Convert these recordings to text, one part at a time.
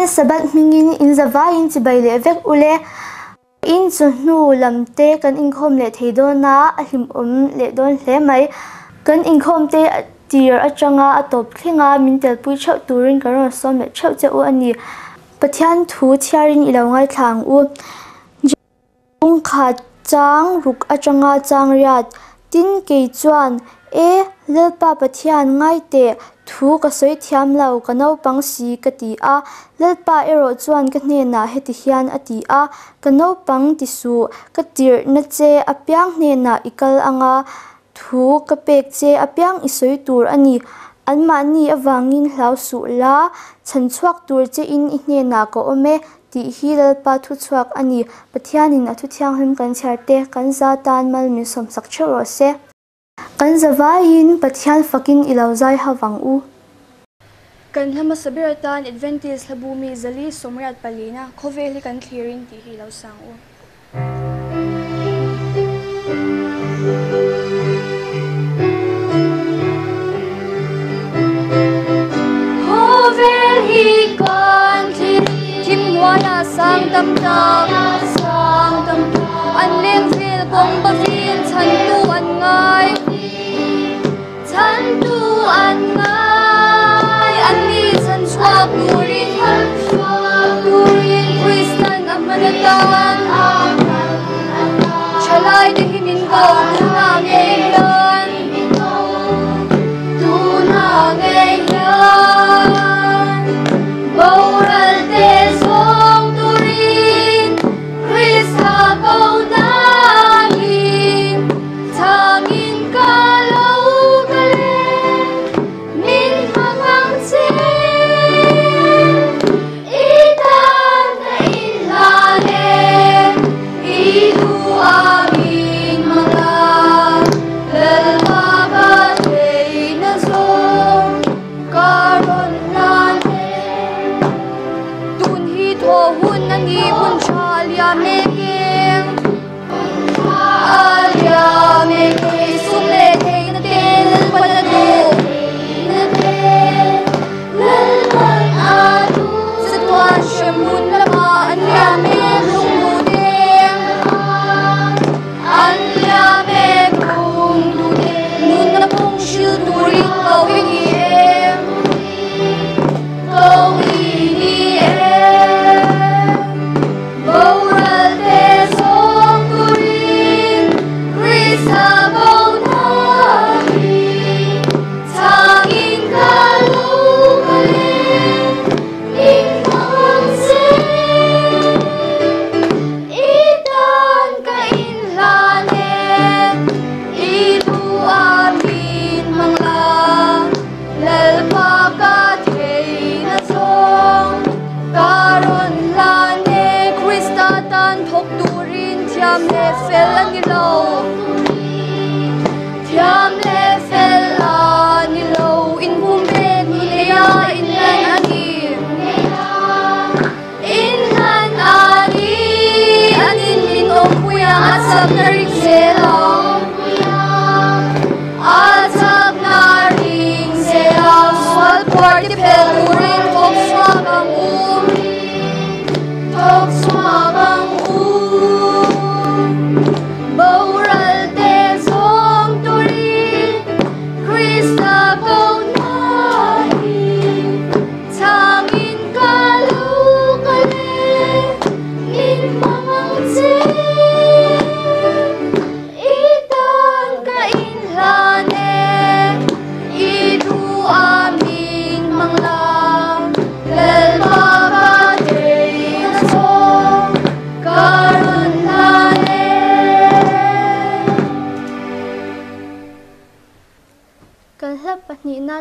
Sabbath mingin in zavain chibai le vek ule in Chawhnu lamte kan Inkhawm le theidona ahlim le don hle mai kan Inkhawm te tir atanga atop thlinga mintel pui chau turin karon som le chau che u ani pathian thu thiarin ilongai thlang u ung kha chang ruk atanga chang riat tin ke chuan lalpa pathian ngai te thu ka soi thiam lau ka naupang si ka ti a lalpa ero chuan ka hne na heti hian ati a ka naupang ti su ka tir na che apyang hne na ikal anga thu ka pek che apyang isoi tur ani anma ni awangin hlau su la chan chuak tur che in I hne na ko ome ti hi lalpa thu chuak ani pathianin athu thiang him kan charte kan za tan mal mi som sak chero se kan zavain pathian fakin ilauzai hawang u kan hlama sabiratan advantage labumi zali somrat palina khoveli kan clearing ti hi lo sang u khovel hi kan clearing kim wala sang tam an leng fil kong ba fin chan tu an ngai ani chan swak nurin Christian amanatan chalai de himin ko na ngeilan tu na ngeilan boral te song turin Christa ko dangin tangin ka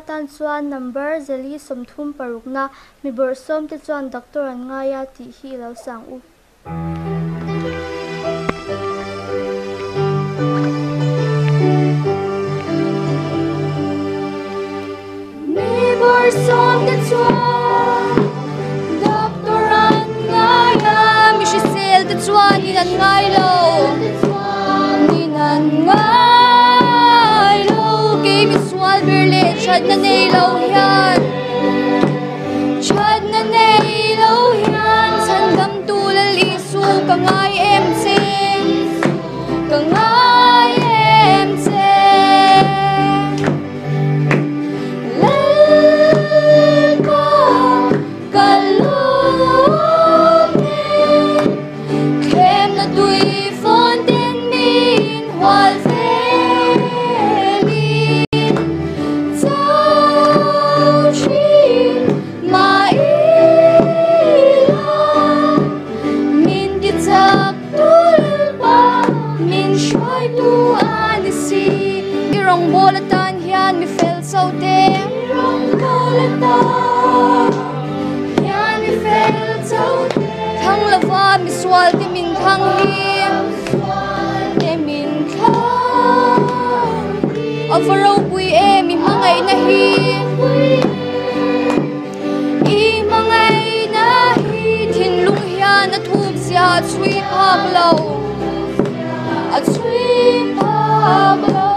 tan chuan number zali somthum parukna mi bor som te chuan doctor an ngaya ti hi lo sang u mi bor som te chuan doctor an ngaya mi shi sel te chuan ni an ngai lo ni an ngai lo ke mi swal berle chad na nei lo hian chad na nei lo thăng lava mi swal te min thăng hi te min thăng avaro pui e mi mangai na hi i mangai na hi thin lung hian a thuk sia chui phak lo a chui phak lo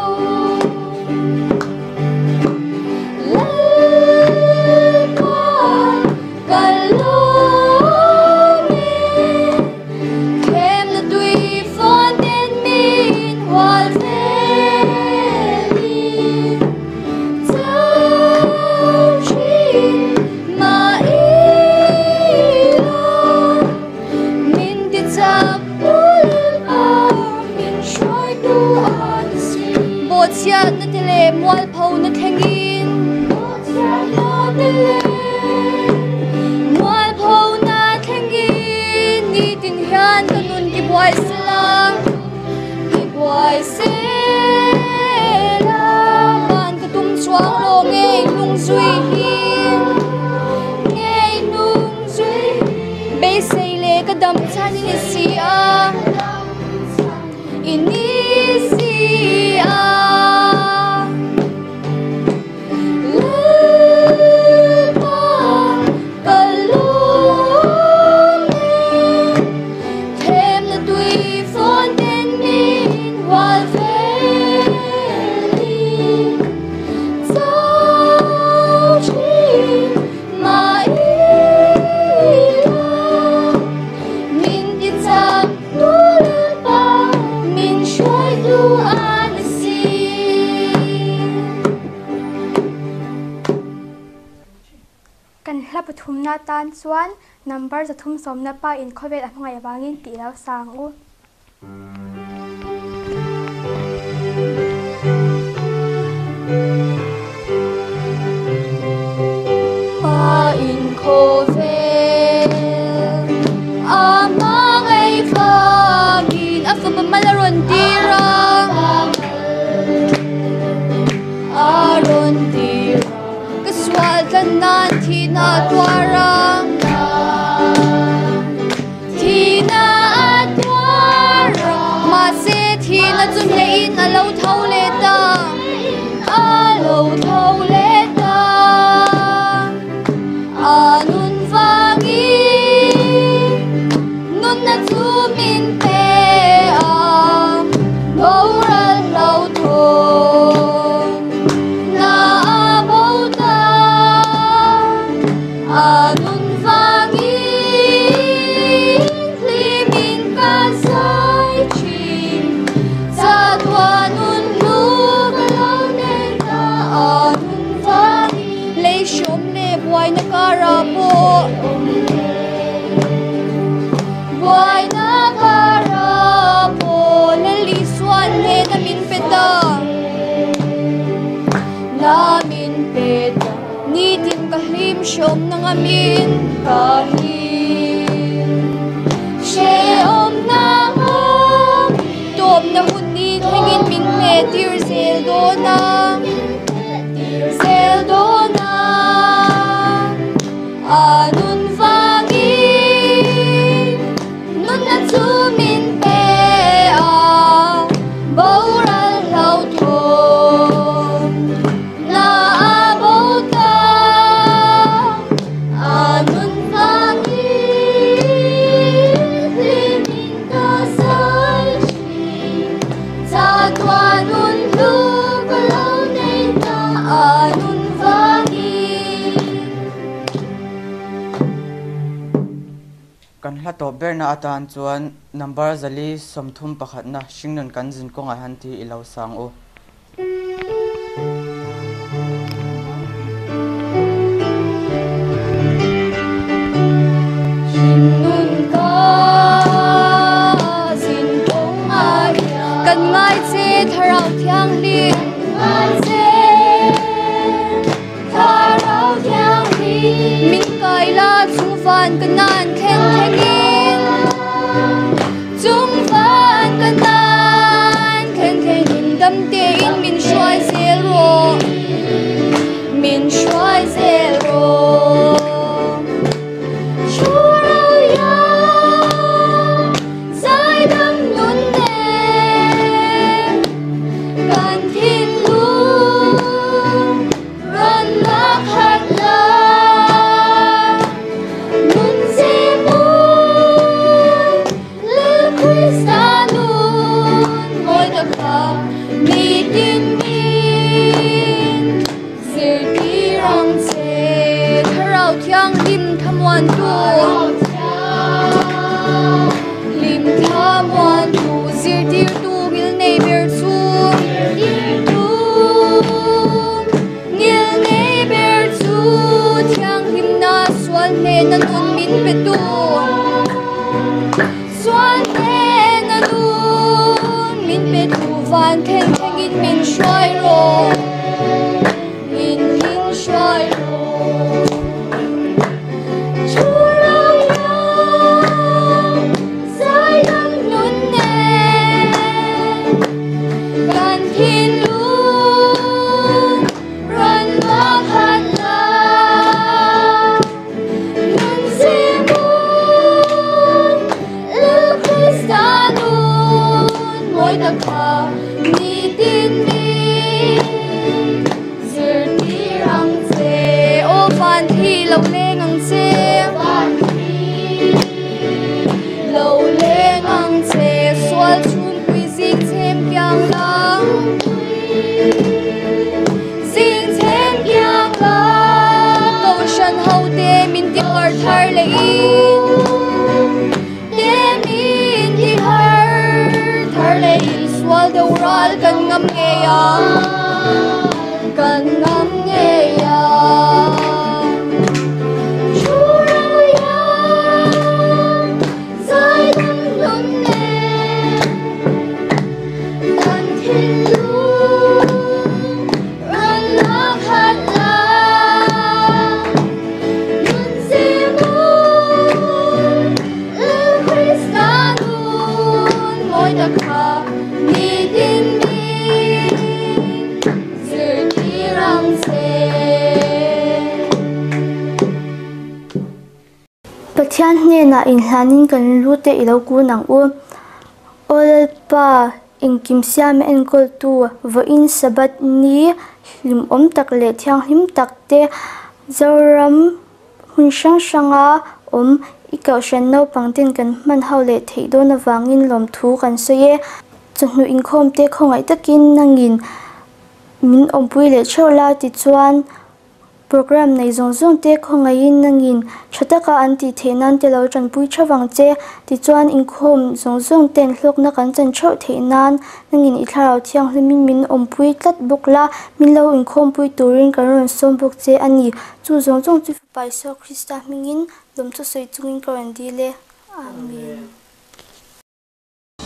siat na tele mual phau na thengin mual phau na thengin ni tin hian kanun ki boy sala ban ka tum chuang lo nge lung zui hin nge lung zui be sei le ka dam chan ni si a ini si a pathum na tan chuan number zathum som na pa in khovel a hmangai awangin ti lo sang u pa in khovel a hmangai wangin a fa malaron tira aron tira kaswal tanan thina twara thina twara ma se thina chun le in alo thau le ta alo thau le ta anun vangi nun na chu min te a boral lo tho anun vangi limin ka sai chim sa tuanun lu kalau ne ta anun vangi le shom ne boy na karapo boy na karapo le li swan ne na min peta na min peta ni tin kahim shom nang amin kahim she om nang top na huni thengin min ne tir sel dona anun vangi nun na chu min pe a boral lau tho na abota anun vangi limin ka sai chi sa tuanun lu kalau nei ta anun vangi kan hla to berna atan chuan number zali somthum pakhat na hringnon kan jin konga han ti ilo sang o hringnon ka jin konga kan ngai che tharau thiang li ngai che tharau thiang li min kai la chung fan kanan khen thengin chung fan kanan khen thengin dam te in min shwai zel ro min shwai zel ro churau lim tham wan tu zir tir tu gil nei ber chu ngil nei ber chu thiang him na swal ne na nun min pe tu swal ne na nun min pe tu van theng theng in min shwai ro min shwai ro kan ngam nge ya churau ya zai lam lum ne kan thin lu ran la khat la nun se mu Christanun moi da kha ni din Pathian hne na in hlanin kan lu te ilo ku nang u olpa ingkim siam en kol tu vo in Sabbath ni lim om tak le thiang hlim tak te zoram hun sang sanga om ikau shan no pangtin kan man hau le theido na wangin lom thu kan soye Chawhnu Inkhawm te khongai takin nangin min ompui le chola ti chuan program nei zong te khongai in nangin thataka anti thenan te lo tran pui thawang che ti chuan Inkhawm zong ten hlok na kan chan tho theinan nangin i tharau thiang hlimin min ompui tlat bukla min lo Inkhawm pui turin kan ron som buk che ani chu zong chu pai so Krista mingin lom thu soi chungin koran dile amen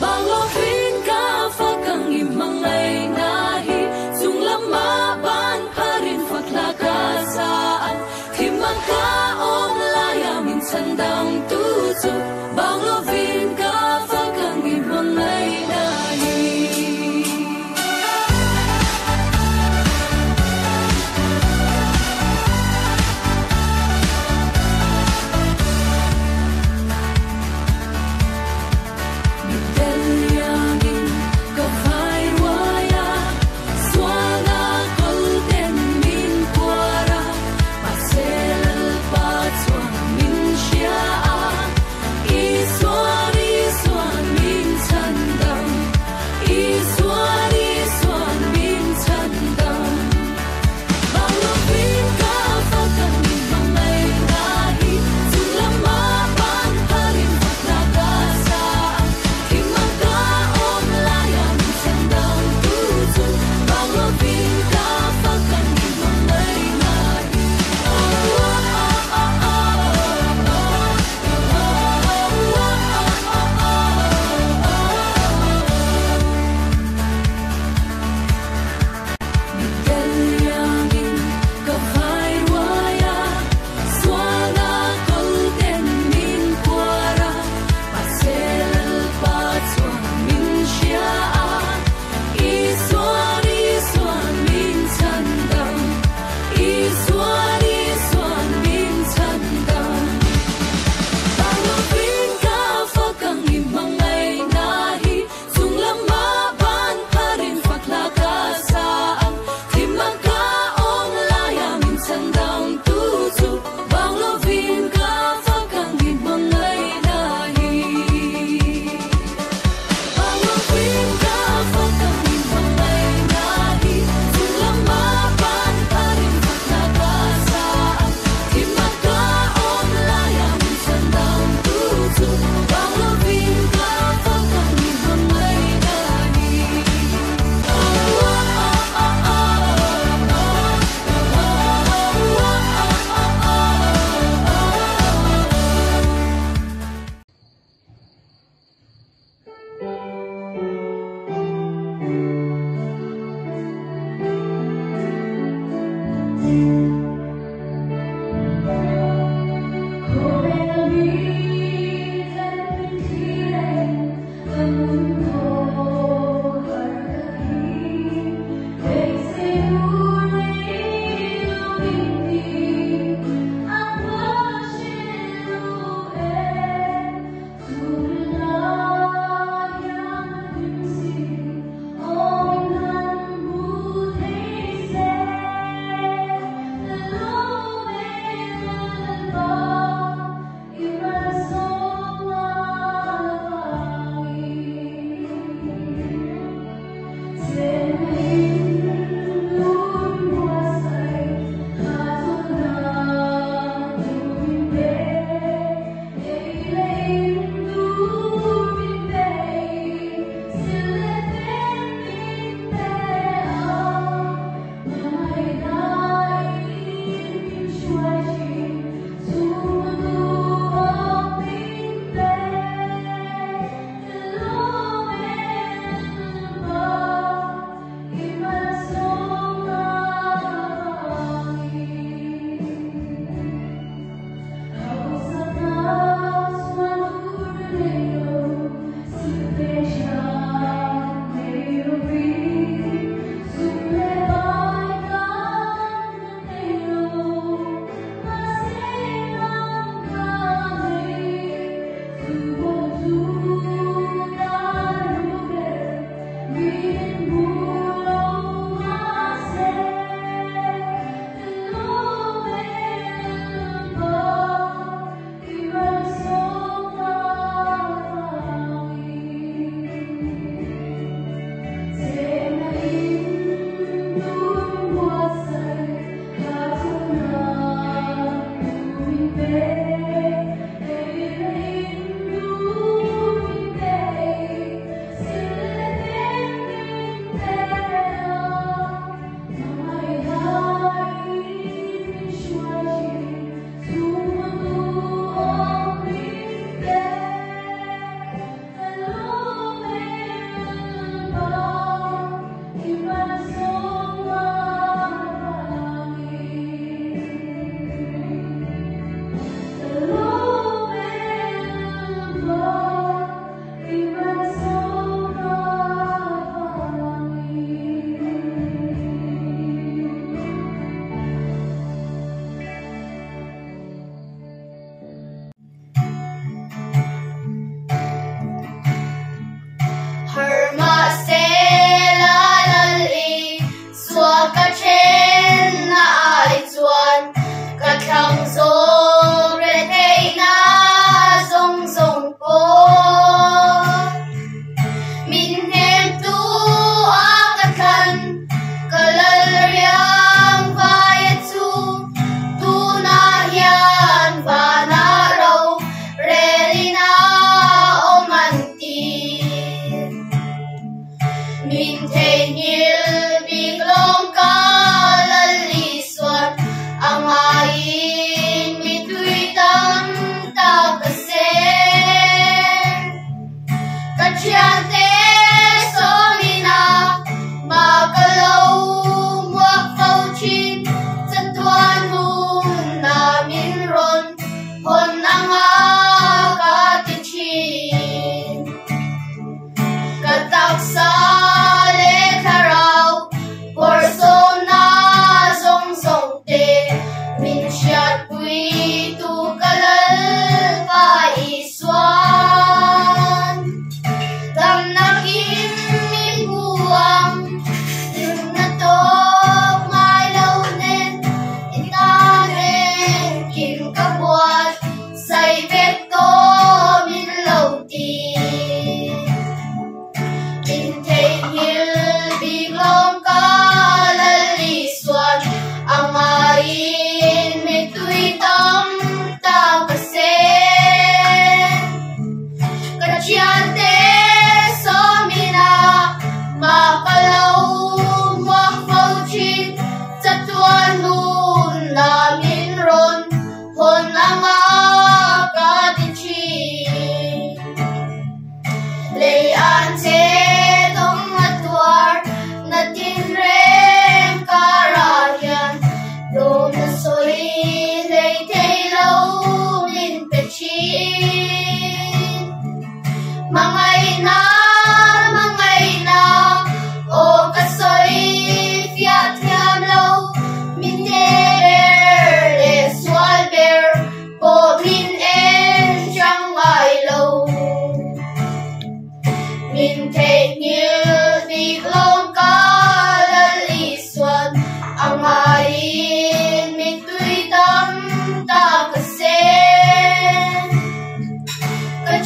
Banglo khrin ka fakang imangai nahi zunglam ma ban harin fakla ka saan thimang ka om la ya min sandang tu chu banglo vin ka fakang imangai nahi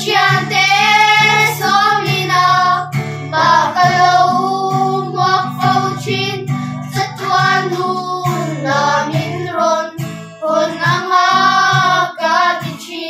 chiante somina bakalo mok phau chin Chawhnu na min ron hon anga ka ti chi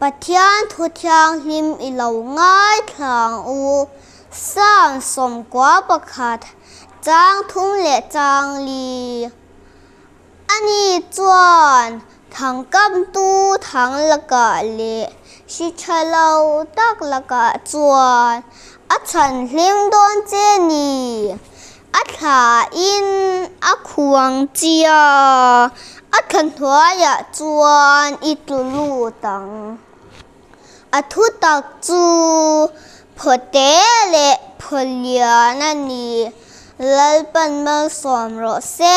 Pathian thu thiang him ilo ngai thlang u sang som kwa pakhat chang thum le chang li ani chuan thang kam tu thang laka le si chalo tak laka chuan a chan hlim don che ni a thla in a khuang chia a than hnuaiah chuan i tulu tang a thu tak chu phote le pholian ani lalpan mal som ro se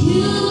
Oh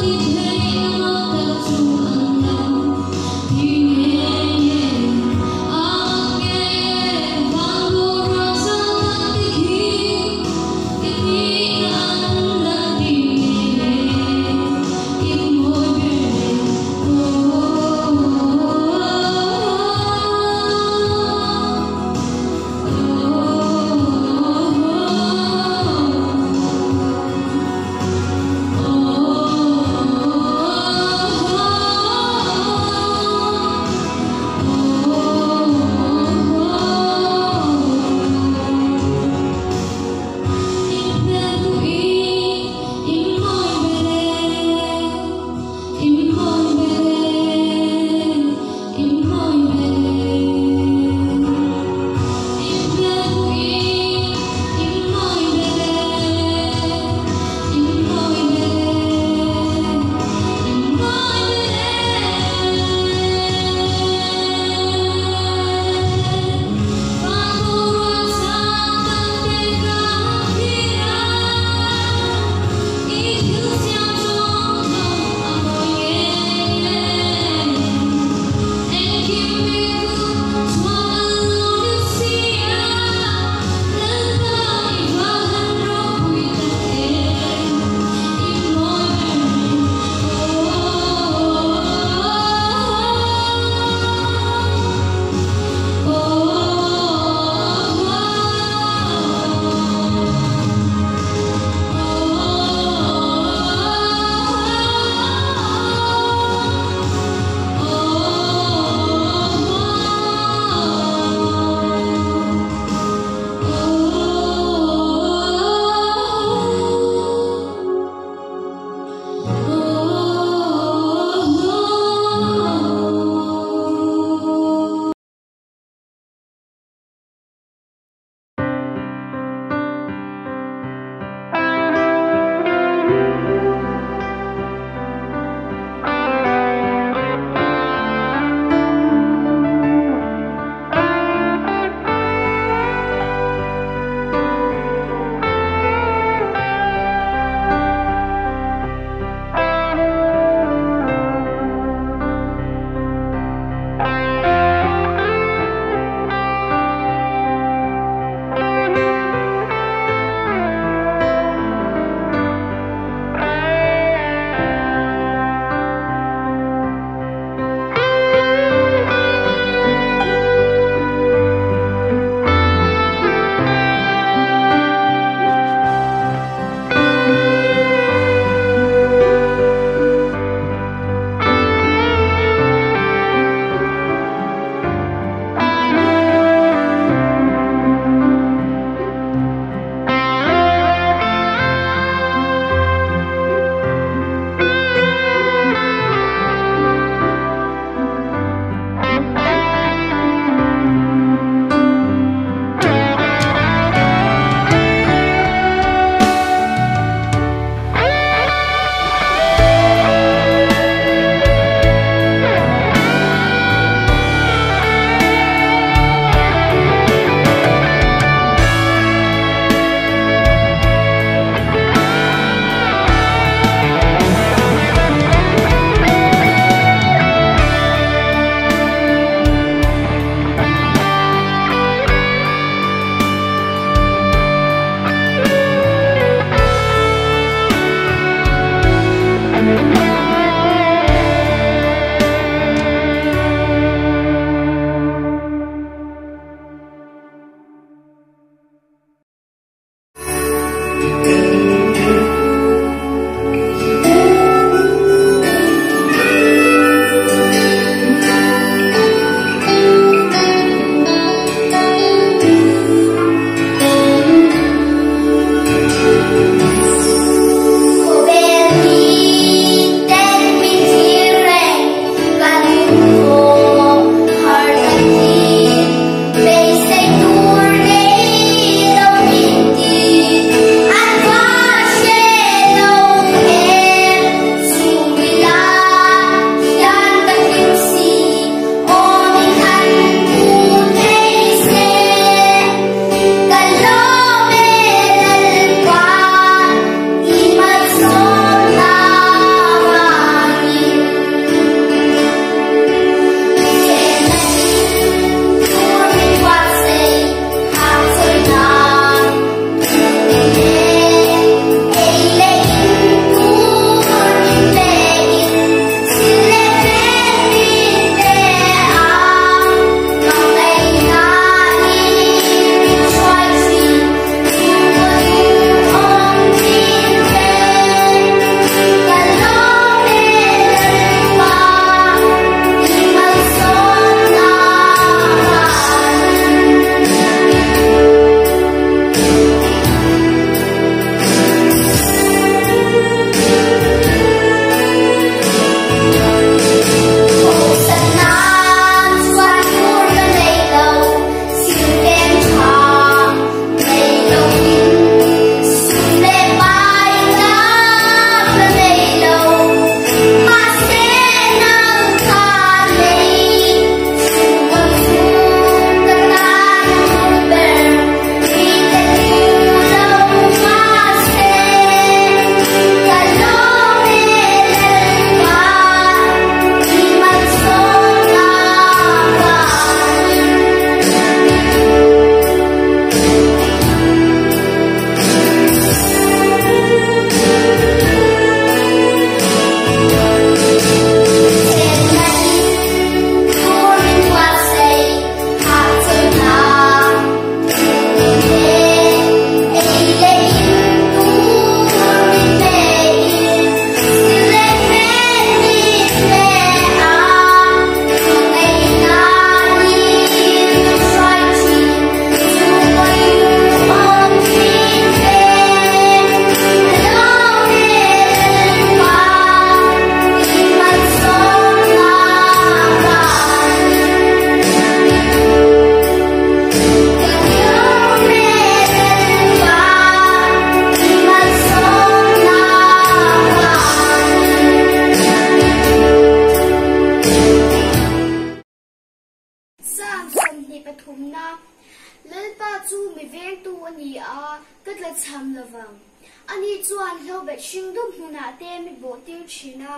chuan hlo bet hring dup hmuna te mi bo tir thina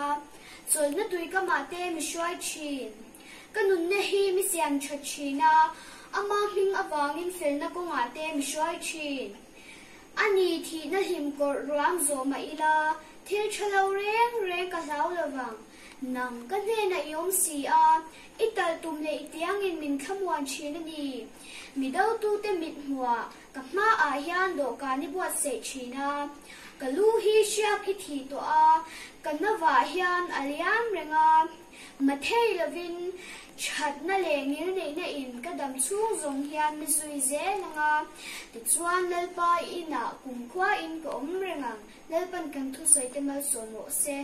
chawlhna tui kama te mi hruai thin kanun na hi mi siam tha thina ama hming awangin felna konga te mi hruai thin ani thi na him kor ruang zo ma ila thil thalo reng ka hlau lawang nang kan he na yom si a ital tum le itiang in min khamwan thina ni midau tu te mit hua ka ma a hian do ka ni buat se thina kalu hi syak i thi to a kanawa hian aliam renga mathei lovin chat na le ngil nei na in kadam chu zong hian mi zui ze nanga ti chuan lalpa ina kumkhwa in ko om renga lalpan kan thu soi te mal so no se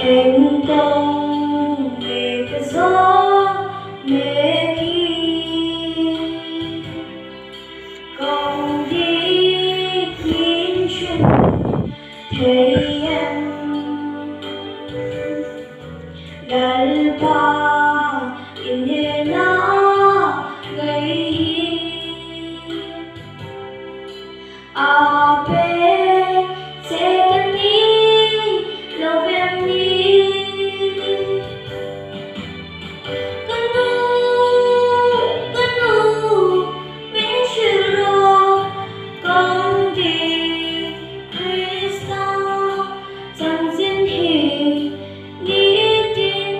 thành công về cái gió mê đi con đi thiên truyền thấy em đal ba inhena gay ape se kani lo em ni kanu min shiro con đi Krista chẳng xin hi ni tin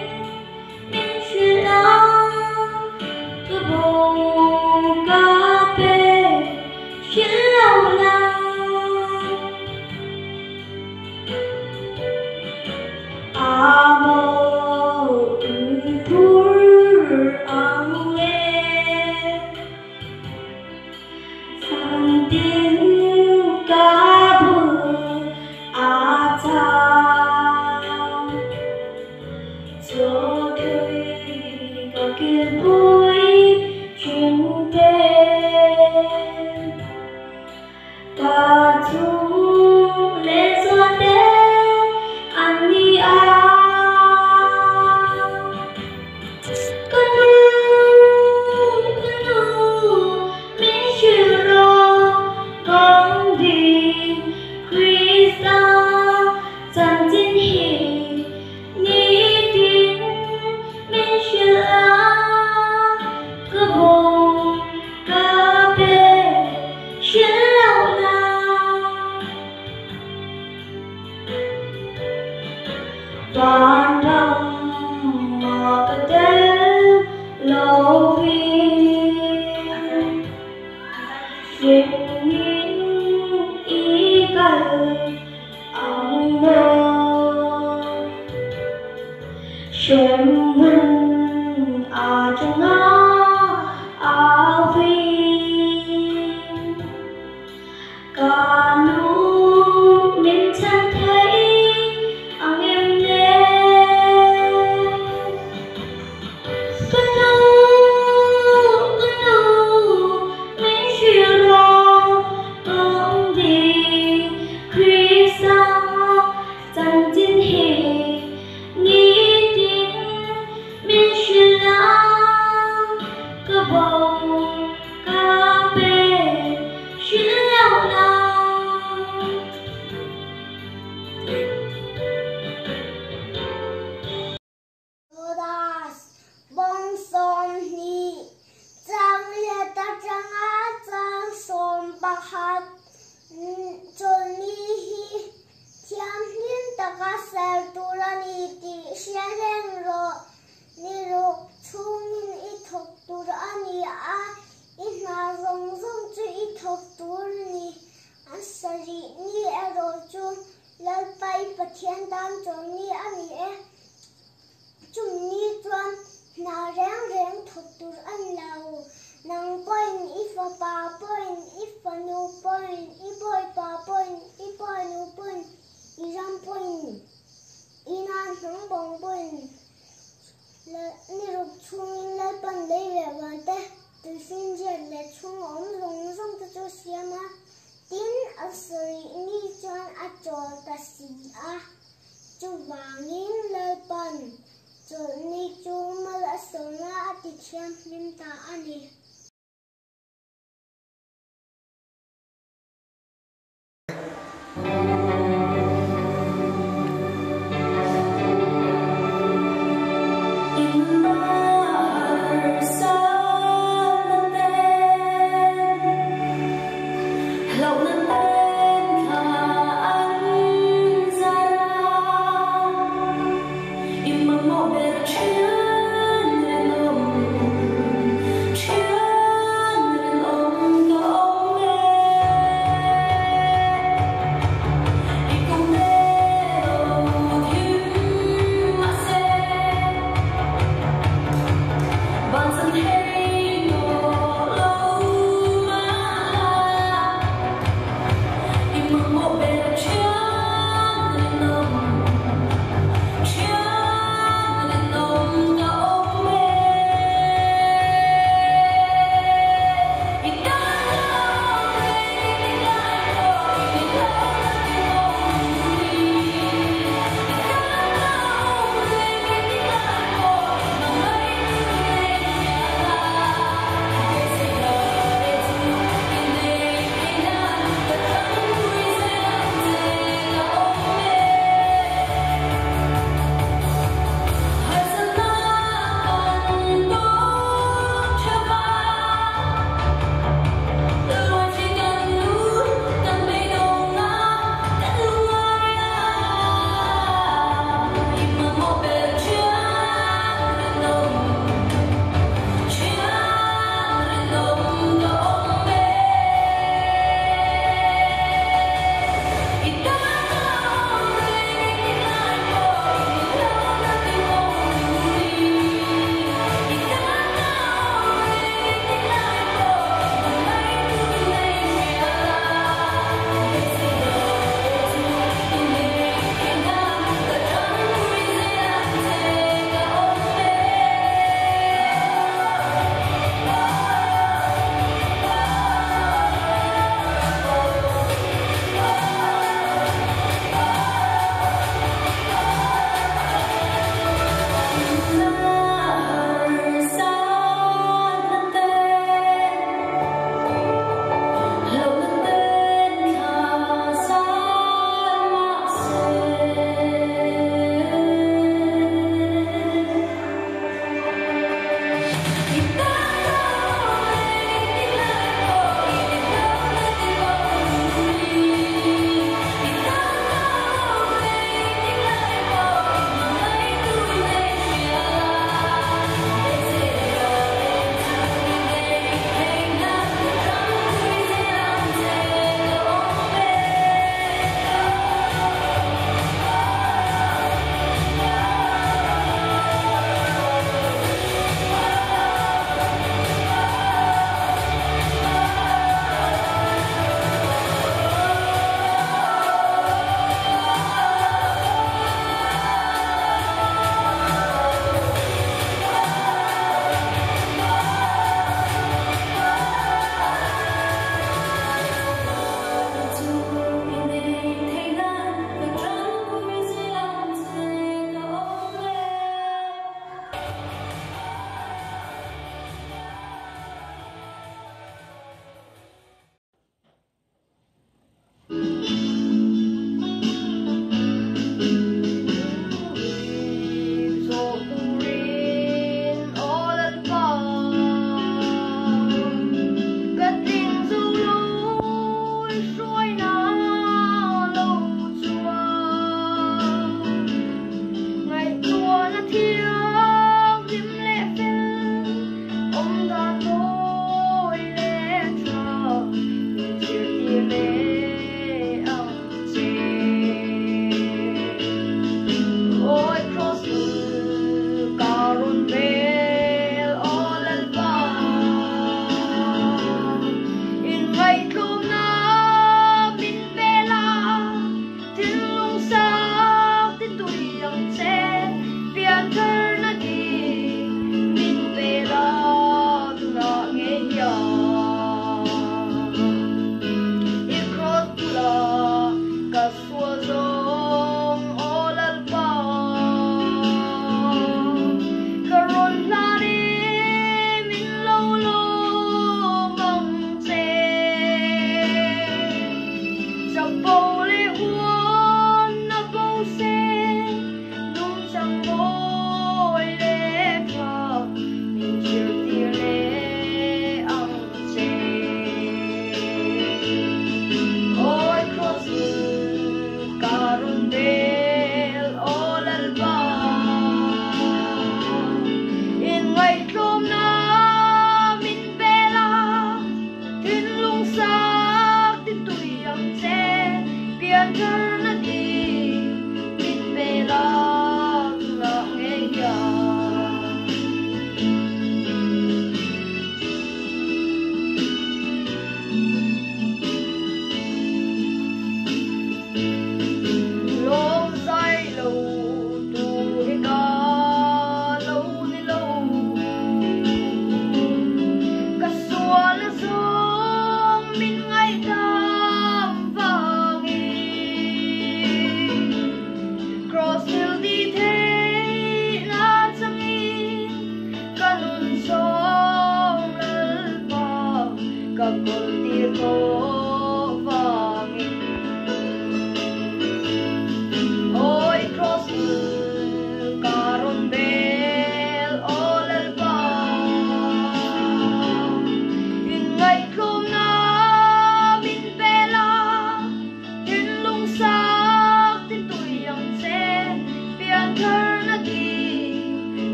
min shira cứ bầu cà phê xin lâu la amo pur ang le sang tin ca bu a cha cho tôi có kia vui chuyện tên ta thu lệ gió tên anh đi à kanu min shiro con đi Krista chẳng tin hi ni tin min shira cứ bầu cà phê xin lâu la toàn lòng mà có đến lâu vì chuyện nhìn ý cần ông mơ xem mình à trong nó à vì cả lúc mình chẳng thấy anh em lên kanu min shiro con đi Krista chẳng tin hi ni tin min shira cứ bầu cà phê xin lâu la Judas bong som ni chang le ta chang a chang som pakhat chol ni hi thiam hlin taka sel turani ti sialeng ro ni ro chungin I thok turani a ina zong zong chu I thok tur ni an sari ni ero chu lalpai pathian dam chon ni ani e chung ni chuan na reng reng thok tur an lau nang point ifa pa point ifa nu point I boy pa point I boy nu point I ram point ina nang bong point le ni ruk chung le pan le ve wan te tu sin je le chung om long zong tu chu siama tin asari ni chuan a chol ta si a chu wangin le pan chol ni chu mal asona ati thiam lim ta ani Chia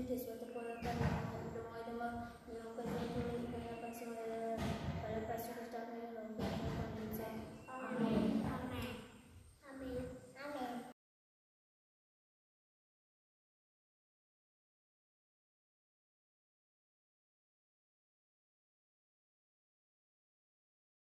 This is what the